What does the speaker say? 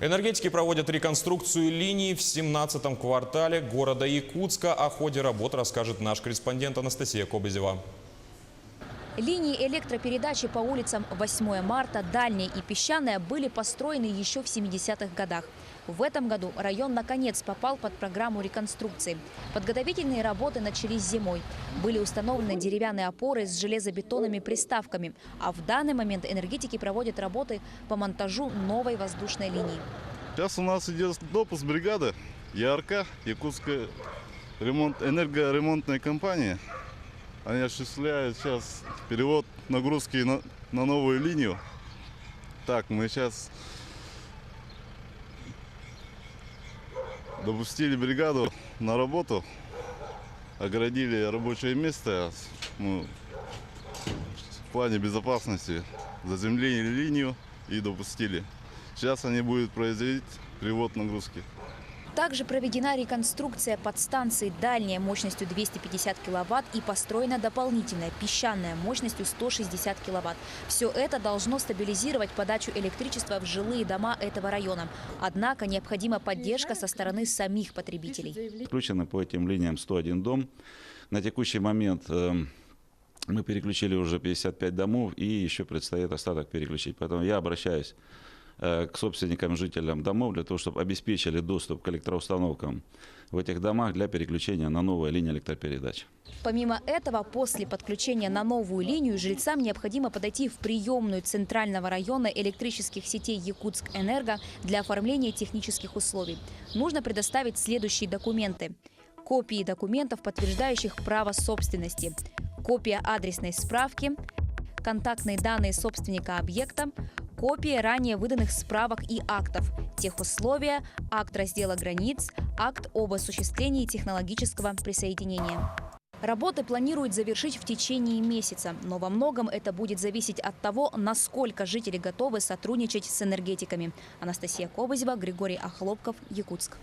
Энергетики проводят реконструкцию линий в 17-м квартале города Якутска. О ходе работы расскажет наш корреспондент Анастасия Кобызева. Линии электропередачи по улицам 8 марта, Дальняя и Песчаная были построены еще в 70-х годах. В этом году район наконец попал под программу реконструкции. Подготовительные работы начались зимой. Были установлены деревянные опоры с железобетонными приставками. А в данный момент энергетики проводят работы по монтажу новой воздушной линии. Сейчас у нас идет допуск бригады ЯРК, Якутская энергоремонтная компания. Они осуществляют сейчас перевод нагрузки на новую линию. Так, мы сейчас допустили бригаду на работу, оградили рабочее место. В плане безопасности заземлили линию и допустили. Сейчас они будут производить перевод нагрузки. Также проведена реконструкция подстанции «Дальняя» мощностью 250 киловатт и построена дополнительная «Песчаная» мощностью 160 киловатт. Все это должно стабилизировать подачу электричества в жилые дома этого района. Однако необходима поддержка со стороны самих потребителей. Включены по этим линиям 101 дом. На текущий момент мы переключили уже 55 домов и еще предстоит остаток переключить. Поэтому я обращаюсь к собственникам, жителям домов, для того, чтобы обеспечили доступ к электроустановкам в этих домах для переключения на новые линии электропередач. Помимо этого, после подключения на новую линию жильцам необходимо подойти в приемную Центрального района электрических сетей Якутскэнерго для оформления технических условий. Нужно предоставить следующие документы. Копии документов, подтверждающих право собственности, копия адресной справки, контактные данные собственника объекта, копия ранее выданных справок и актов, техусловия, акт раздела границ, акт об осуществлении технологического присоединения. Работы планируют завершить в течение месяца, но во многом это будет зависеть от того, насколько жители готовы сотрудничать с энергетиками. Анастасия Кобызева, Григорий Охлопков, Якутск.